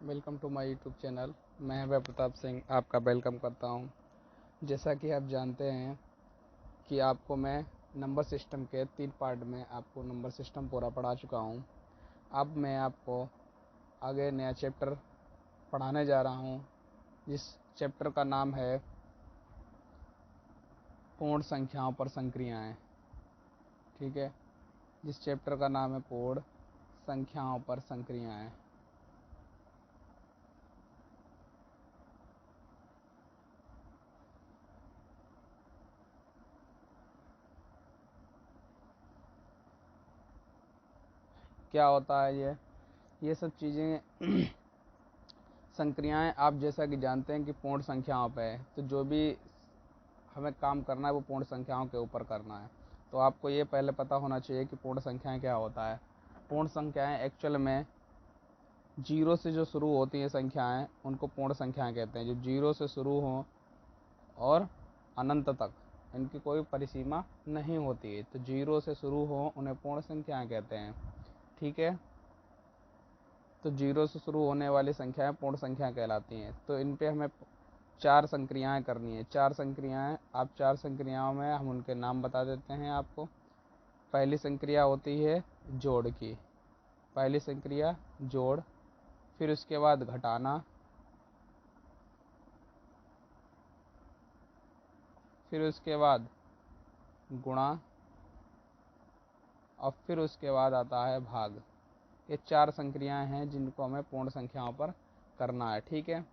Welcome to my YouTube channel. मैं वह प्रताप सिंह आपका वेलकम करता हूं। जैसा कि आप जानते हैं कि आपको मैं नंबर सिस्टम के 3 पार्ट में आपको नंबर सिस्टम पूरा पढ़ा चुका हूं। अब मैं आपको आगे नया चैप्टर पढ़ाने जा रहा हूं, जिस चैप्टर का नाम है पूर्ण संख्याओं पर संक्रियाएं। ठीक है, जिस चैप्टर का नाम है पूर्ण संख्याओं पर संक्रियाएं। क्या होता है ये सब चीज़ें संक्रियाएं आप जैसा कि जानते हैं कि पूर्ण संख्याओं पे है, तो जो भी हमें काम करना है वो पूर्ण संख्याओं के ऊपर करना है। तो आपको ये पहले पता होना चाहिए कि पूर्ण संख्याएं क्या होता है। पूर्ण संख्याएं एक्चुअल में जीरो से जो शुरू होती हैं संख्याएं उनको पूर्ण संख्याएं कहते हैं। जो जीरो से शुरू हों और अनंत तक इनकी कोई परिसीमा नहीं होती है, तो जीरो से शुरू हो उन्हें पूर्ण संख्याएं कहते हैं। ठीक है, तो जीरो से शुरू होने वाली संख्याएं पूर्ण संख्या कहलाती हैं। तो इन पे हमें 4 संक्रियाएं करनी है। 4 संक्रियाएं, आप 4 संक्रियाओं में हम उनके नाम बता देते हैं आपको। पहली संक्रिया होती है जोड़ की। पहली संक्रिया जोड़, फिर उसके बाद घटाना, फिर उसके बाद गुणा और फिर उसके बाद आता है भाग। ये 4 संक्रियाएं हैं जिनको हमें पूर्ण संख्याओं पर करना है। ठीक है,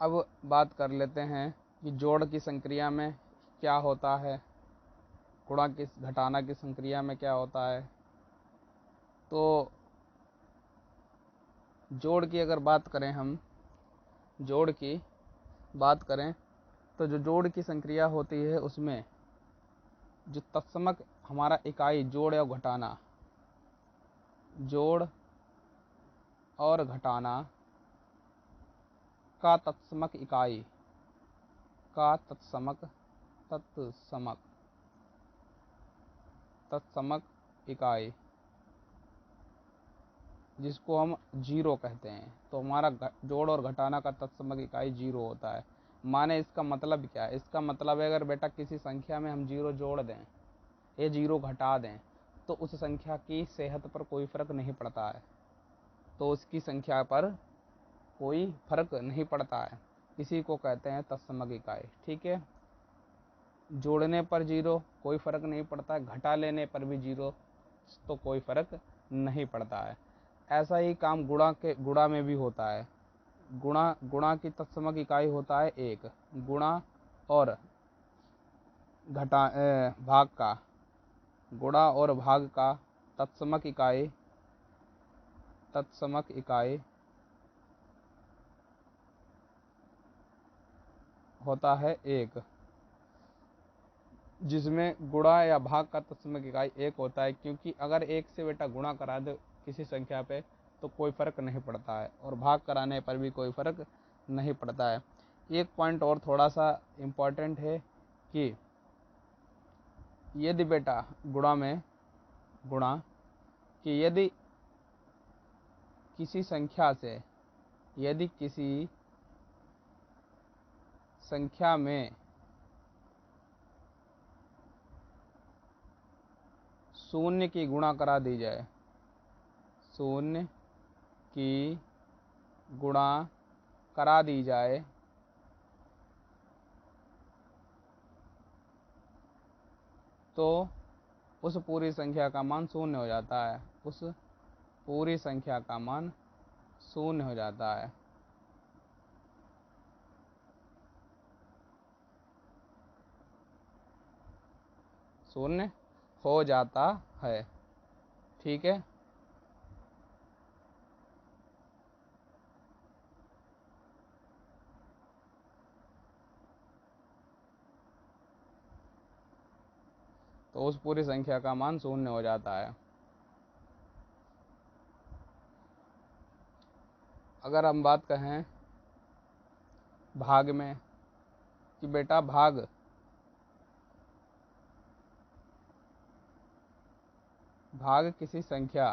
अब बात कर लेते हैं कि जोड़ की संक्रिया में क्या होता है, गुणा की घटाना की संक्रिया में क्या होता है। तो जोड़ की अगर बात करें, हम जोड़ की बात करें तो जो जोड़ की संक्रिया होती है उसमें जो तत्समक हमारा इकाई जोड़ या घटाना, जोड़ और घटाना का तत्समक इकाई का तत्समक तत्समक तत्समक इकाई जिसको हम जीरो कहते हैं। तो हमारा जोड़ और घटाना का तत्समक इकाई जीरो होता है। माने इसका मतलब क्या है? इसका मतलब है अगर बेटा किसी संख्या में हम जीरो जोड़ दें या जीरो घटा दें तो उस संख्या की सेहत पर कोई फर्क नहीं पड़ता है। तो उसकी संख्या पर कोई फर्क नहीं पड़ता है, इसी को कहते हैं तत्समक इकाई। ठीक है, जोड़ने पर जीरो कोई फर्क नहीं पड़ता है, घटा लेने पर भी जीरो तो कोई फर्क नहीं पड़ता है। ऐसा ही काम गुणा में भी होता है। गुणा की तत्समक इकाई होता है एक। गुणा और भाग का, गुणा और भाग का तत्समक इकाई होता है एक, जिसमें गुणा या भाग का तत्समक इकाई एक होता है। क्योंकि अगर एक से बेटा गुणा करा दे किसी संख्या पे तो कोई फर्क नहीं पड़ता है, और भाग कराने पर भी कोई फर्क नहीं पड़ता है। एक पॉइंट और थोड़ा सा इम्पोर्टेंट है कि यदि बेटा गुणा कि यदि किसी संख्या में शून्य की गुणा करा दी जाए, शून्य की गुणा करा दी जाए तो उस पूरी संख्या का मान शून्य हो जाता है। उस पूरी संख्या का मान शून्य हो जाता है। शून्य हो जाता है। ठीक है, तो उस पूरी संख्या का मान शून्य हो जाता है। अगर हम बात कहें भाग में कि बेटा भाग किसी संख्या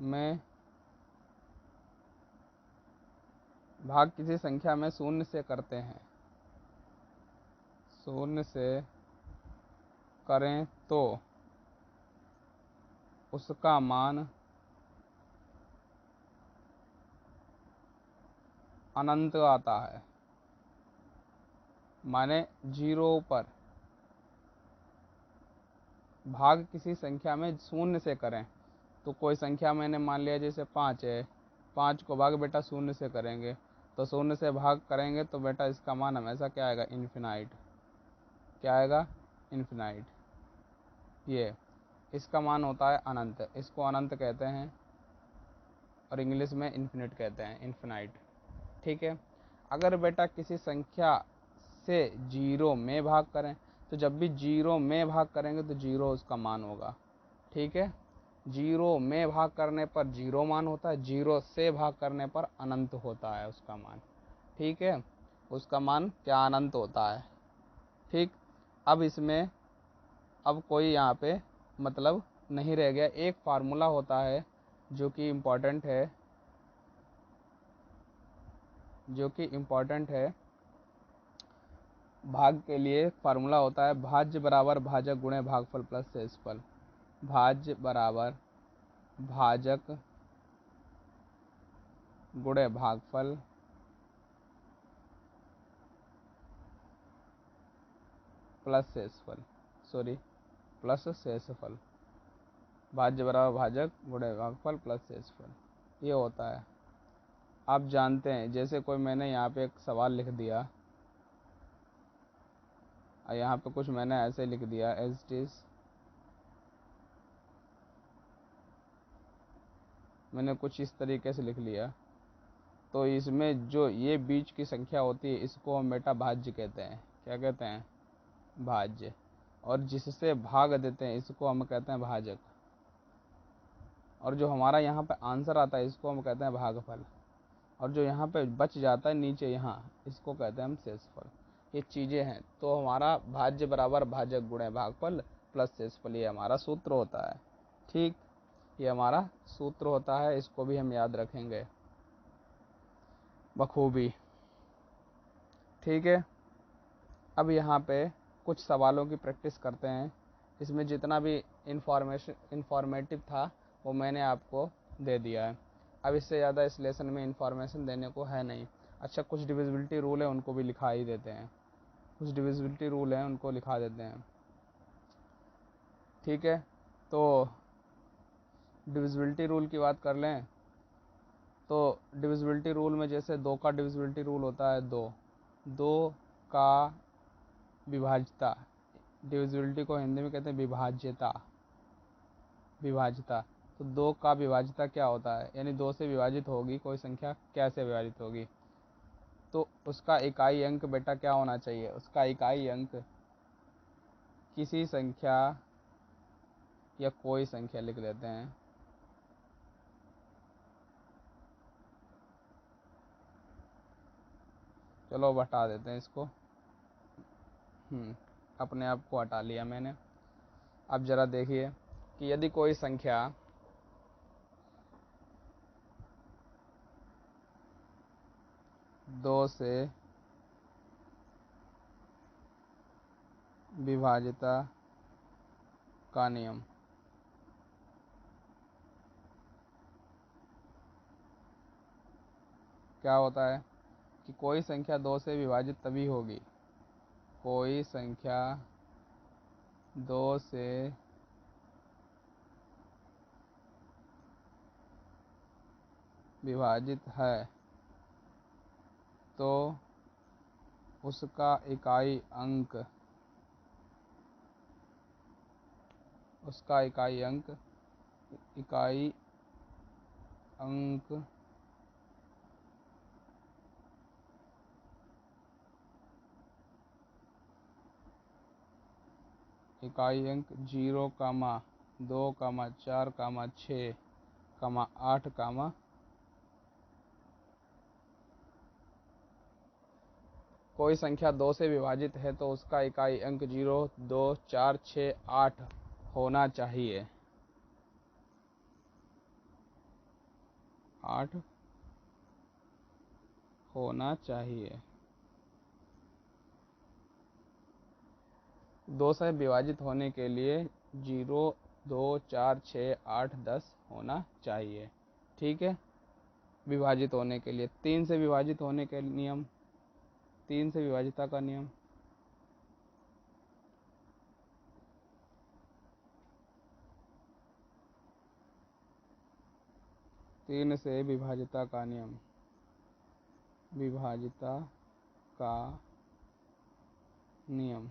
में भाग किसी संख्या में शून्य से करते हैं, शून्य से करें तो उसका मान अनंत आता है। माने 0 पर भाग किसी संख्या में शून्य से करें, तो कोई संख्या मैंने मान लिया जैसे 5 है, 5 को भाग बेटा शून्य से करेंगे, तो शून्य से भाग करेंगे तो बेटा इसका मान हमेशा क्या आएगा, इन्फिनाइट। क्या आएगा, इन्फिनाइट। ये इसका मान होता है अनंत, इसको अनंत कहते हैं और इंग्लिश में इन्फिनिट कहते हैं, इन्फिनाइट। ठीक है। अगर बेटा किसी संख्या से 0 में भाग करें, तो जब भी 0 में भाग करेंगे तो 0 उसका मान होगा। ठीक है। 0 में भाग करने पर 0 मान होता है, 0 से भाग करने पर अनंत होता है उसका मान। ठीक है। उसका मान क्या, अनंत होता है। ठीक। अब इसमें अब कोई यहाँ पे मतलब नहीं रह गया। एक फार्मूला होता है जो कि इम्पोर्टेंट है, भाग के लिए फार्मूला होता है भाज्य बराबर भाजक गुणे भागफल प्लस शेषफल। भाज्य बराबर भाजक गुणे भागफल प्लस शेषफल। भाज्य बराबर भाजक गुणे भागफल प्लस शेषफल, ये होता है। आप जानते हैं, जैसे कोई मैंने यहाँ पे एक सवाल लिख दिया और यहाँ पे कुछ मैंने ऐसे लिख दिया एज इट इज, मैंने कुछ इस तरीके से लिख लिया, तो इसमें जो ये बीच की संख्या होती है इसको हम बेटा भाज्य कहते हैं। क्या कहते हैं, भाज्य। और जिससे भाग देते हैं इसको हम कहते हैं भाजक। और जो हमारा यहाँ पे आंसर आता है इसको हम कहते हैं भागफल। और जो यहाँ पे बच जाता है नीचे यहाँ, इसको कहते हैं हम शेषफल। ये चीज़ें हैं। तो हमारा भाज्य बराबर भाजक गुणे भागफल प्लस शेषफल, ये हमारा सूत्र होता है। ठीक, ये हमारा सूत्र होता है, इसको भी हम याद रखेंगे बखूबी। ठीक है। अब यहाँ पे कुछ सवालों की प्रैक्टिस करते हैं। इसमें जितना भी इंफॉर्मेटिव था वो मैंने आपको दे दिया है। अब इससे ज़्यादा इस लेसन में इंफॉर्मेशन देने को है नहीं। अच्छा, कुछ डिविजिबिलिटी रूल है उनको भी लिखा ही देते हैं, कुछ डिविजिबिलिटी रूल हैं उनको लिखा देते हैं। ठीक है। तो डिविजिबिलिटी रूल की बात कर लें तो डिविजिबिलिटी रूल में जैसे 2 का डिविजिबिलिटी रूल होता है, 2 का विभाज्यता, डिविजिबिलिटी को हिंदी में कहते हैं विभाज्यता। तो 2 का विभाज्यता क्या होता है, यानी 2 से विभाजित होगी कोई संख्या, कैसे विभाजित होगी, तो उसका इकाई अंक बेटा क्या होना चाहिए, उसका इकाई अंक किसी संख्या या कोई संख्या लिख लेते हैं, चलो अब हटा देते हैं इसको। अपने आप को हटा लिया मैंने। अब जरा देखिए कि यदि कोई संख्या दो से विभाज्यता का नियम, क्या होता है कि कोई संख्या 2 से विभाजित तभी होगी, कोई संख्या 2 से विभाजित है तो उसका इकाई अंक इकाई अंक 0, 2, 4, 6, 8, कोई संख्या 2 से विभाजित है तो उसका इकाई अंक 0, 2, 4, 6, 8 होना चाहिए। 8 होना चाहिए। 2 से विभाजित होने के लिए 0, 2, 4, 6, 8, 10 होना चाहिए। ठीक है, विभाजित होने के लिए 3 से विभाजित होने के नियम, 3 से विभाजिता का नियम, 3 से विभाजिता का नियम, विभाजिता का नियम।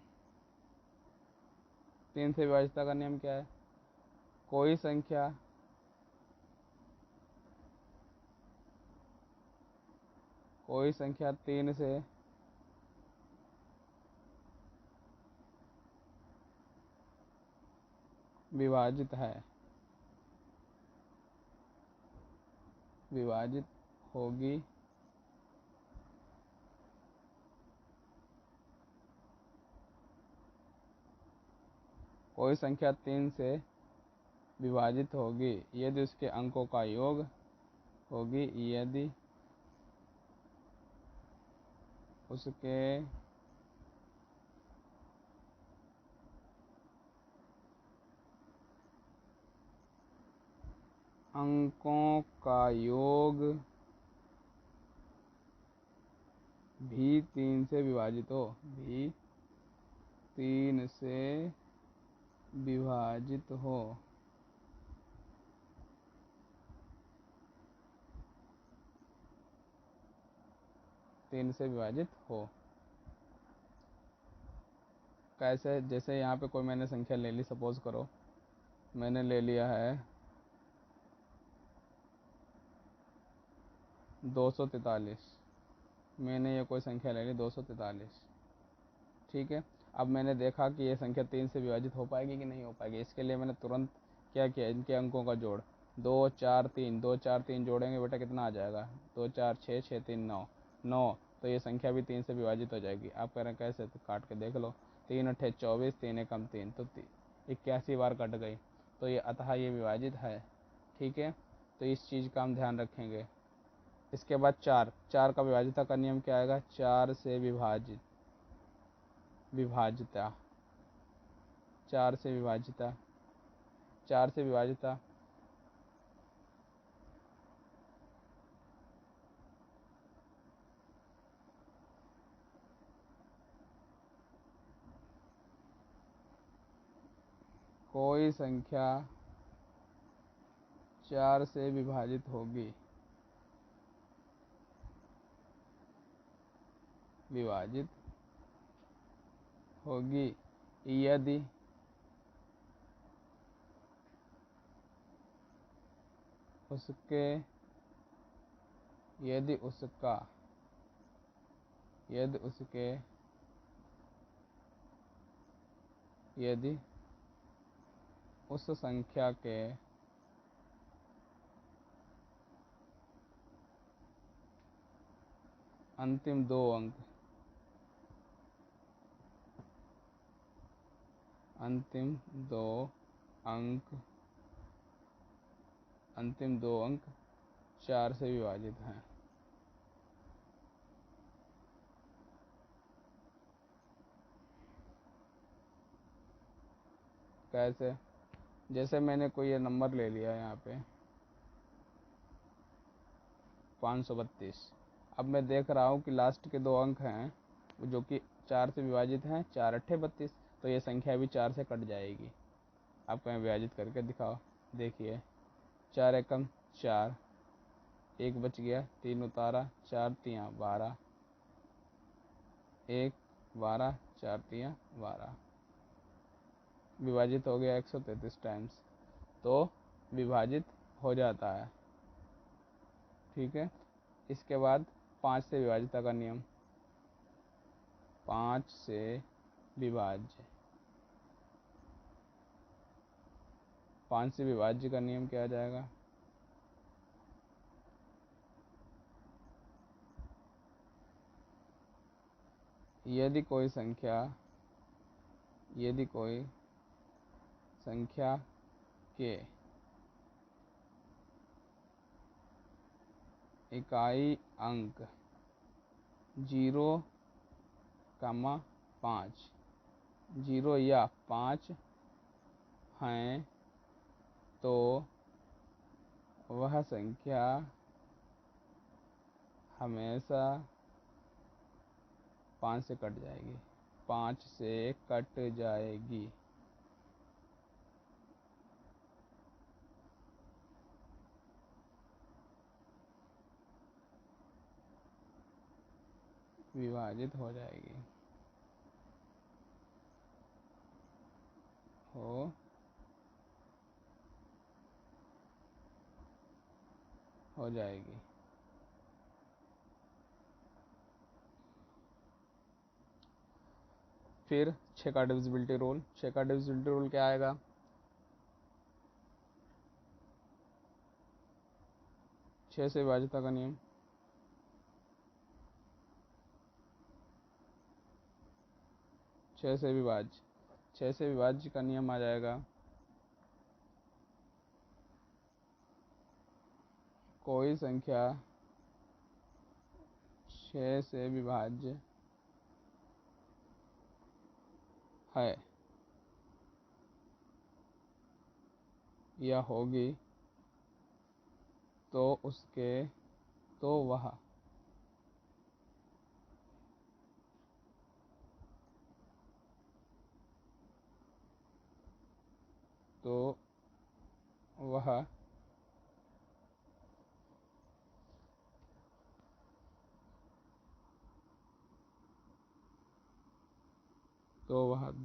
3 से विभाजिता का नियम क्या है? कोई संख्या कोई संख्या 3 से विभाजित है, विभाजित होगी, कोई संख्या 3 से विभाजित होगी यदि उसके अंकों का योग होगी, यदि उसके अंकों का योग भी 3 से विभाजित हो, भी 3 से विभाजित हो। तीन से विभाजित हो कैसे? जैसे यहाँ पे कोई मैंने संख्या ले ली, सपोज करो मैंने ले लिया है 243। मैंने ये कोई संख्या ले ली 243। ठीक है, अब मैंने देखा कि ये संख्या 3 से विभाजित हो पाएगी कि नहीं हो पाएगी। इसके लिए मैंने तुरंत क्या किया, इनके अंकों का जोड़ 2, 4, 3, 2, 4, 3 जोड़ेंगे बेटा, कितना आ जाएगा? 2, 4, 6, 6, 3, 9, 9। तो ये संख्या भी 3 से विभाजित हो जाएगी। आप कह रहे हैं कैसे? तो काट के देख लो, 3 अट्ठे 24, 3 एकम 3, तो 81 बार कट गई। तो ये अतः ये विभाजित है। ठीक है, तो इस चीज़ का हम ध्यान रखेंगे। इसके बाद 4, 4 का विभाजिता का नियम क्या आएगा? 4 से विभाजित, विभाजिता, 4 से विभाजिता, 4 से विभाजिता, कोई संख्या 4 से विभाजित होगी, विभाजित होगी यदि उसके, यदि उसका, यदि उसके, यदि उस संख्या के अंतिम 2 अंक, अंतिम 2 अंक, अंतिम 2 अंक 4 से विभाजित हैं। कैसे? जैसे मैंने कोई ये नंबर ले लिया यहाँ पे 532। अब मैं देख रहा हूँ कि लास्ट के 2 अंक हैं जो कि 4 से विभाजित हैं, 4 अट्ठे 32। तो ये संख्या भी 4 से कट जाएगी। आप कहीं विभाजित करके दिखाओ, देखिए 4 एकम 4, 1 बच गया, 3 उतारा, 4 तियाँ 12, 1 12, 4 तियाँ 12, विभाजित हो गया 133 टाइम्स, तो विभाजित हो जाता है। ठीक है, इसके बाद 5 से विभाजिता का नियम, 5 से विभाज्य, 5 से विभाज्य का नियम क्या आ जाएगा? यदि कोई संख्या, यदि कोई संख्या के इकाई अंक 0,5 0 या 5 हैं तो वह संख्या हमेशा 5 से कट जाएगी, 5 से कट जाएगी। विभाजित हो जाएगी, हो जाएगी। फिर 6 का डिविजिबिलिटी रूल। 6 का डिविजिबिलिटी रूल क्या आएगा? 6 से विभाज्यता का नियम। 6 से विभाज्य का नियम आ जाएगा, कोई संख्या 6 से विभाज्य है या होगी तो वह वह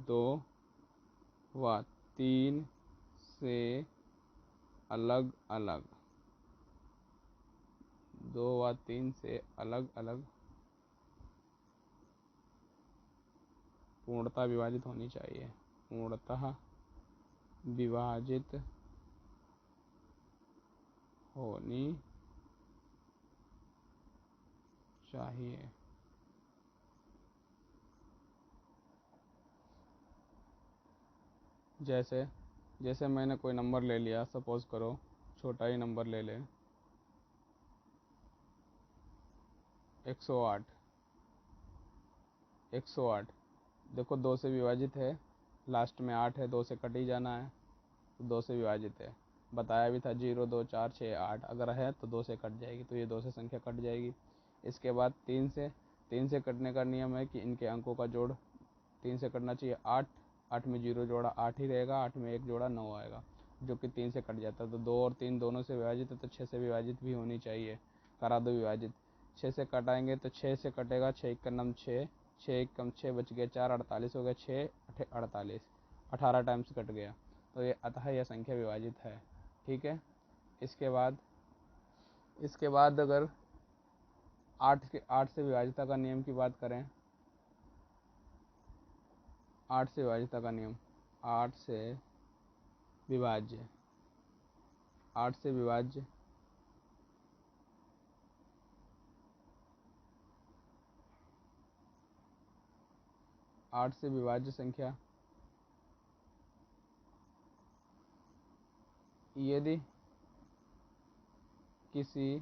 2 व 3 से अलग अलग 2 व 3 से अलग अलग पूर्णतः विभाजित होनी चाहिए, पूर्णतः विभाजित होनी चाहिए। जैसे मैंने कोई नंबर ले लिया, सपोज करो छोटा ही नंबर ले लें, 108। 108 देखो 2 से विभाजित है, लास्ट में 8 है, 2 से कट ही जाना है, तो 2 से विभाजित है। बताया भी था 0 2 4 6 8 अगर है तो 2 से कट जाएगी, तो ये 2 से संख्या कट जाएगी। इसके बाद 3 से कटने का नियम है कि इनके अंकों का जोड़ 3 से कटना चाहिए। 8 में 0 जोड़ा 8 ही रहेगा, 8 में 1 जोड़ा 9 आएगा, जो कि 3 से कट जाता है। तो 2 और 3 दोनों से विभाजित है, तो 6 से विभाजित भी होनी चाहिए। करा दो विभाजित। 6 से कटाएंगे तो 6 से कटेगा, 6 एक का नम 6, 6 एक कम 6 बच गया 4, 48 हो गया, 6 48, 18 टाइम्स कट गया। तो ये अतः यह संख्या विभाजित है। ठीक है। इसके बाद अगर 8 से विभाजिता का नियम की बात करें, 8 से विभाजिता का नियम, 8 से विभाज्य 8 से विभाज्य 8 से विभाज्य संख्या यदि किसी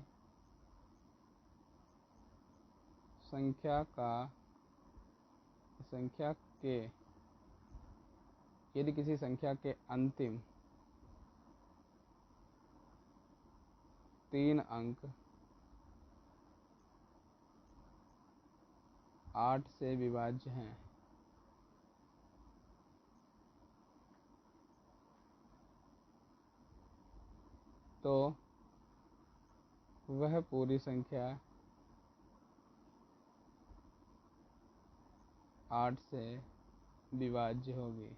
संख्या के अंतिम 3 अंक 8 से विभाज्य हैं, तो वह पूरी संख्या 8 से विभाज्य होगी।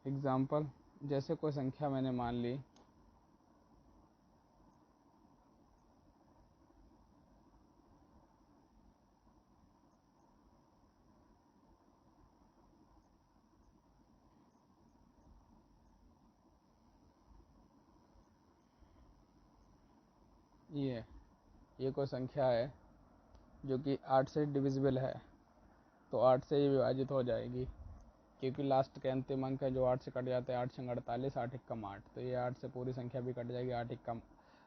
एग्जाम्पल, जैसे कोई संख्या मैंने मान ली ये कोई संख्या है जो कि 8 से डिविजिबल है, तो 8 से ही विभाजित हो जाएगी, क्योंकि लास्ट के अंतिम अंक है जो 8 से कट जाते हैं। 8 संग 48, 8 एकम 8, तो ये 8 से पूरी संख्या भी कट जाएगी। 8 एकम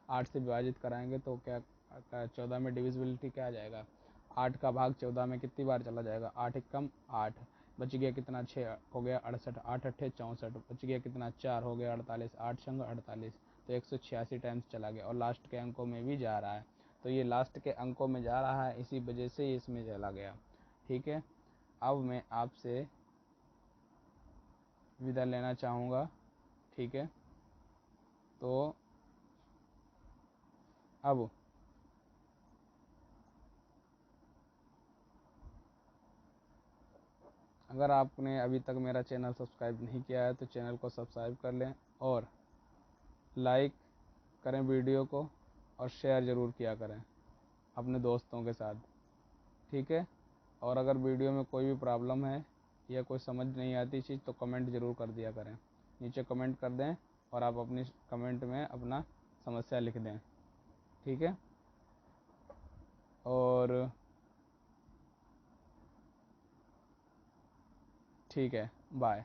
8 से विभाजित कराएंगे तो क्या 14 में डिविजिबिलिटी क्या आ जाएगा, 8 का भाग 14 में कितनी बार चला जाएगा, 8 एकम 8, बच गया कितना 6 हो गया 68, 8 अट्ठे 64, बच गया कितना 4 हो गया 48, 8 संग 48, तो 186 टाइम्स चला गया और लास्ट के अंकों में भी जा रहा है। तो ये लास्ट के अंकों में जा रहा है, इसी वजह से इसमें चला गया। ठीक है, अब मैं आपसे विदा लेना चाहूँगा। ठीक है, तो अब अगर आपने अभी तक मेरा चैनल सब्सक्राइब नहीं किया है तो चैनल को सब्सक्राइब कर लें और लाइक करें वीडियो को और शेयर ज़रूर किया करें अपने दोस्तों के साथ। ठीक है, और अगर वीडियो में कोई भी प्रॉब्लम है या कोई समझ नहीं आती चीज़ तो कमेंट ज़रूर कर दिया करें, नीचे कमेंट कर दें और आप अपनी कमेंट में अपना समस्या लिख दें। ठीक है, और ठीक है, बाय।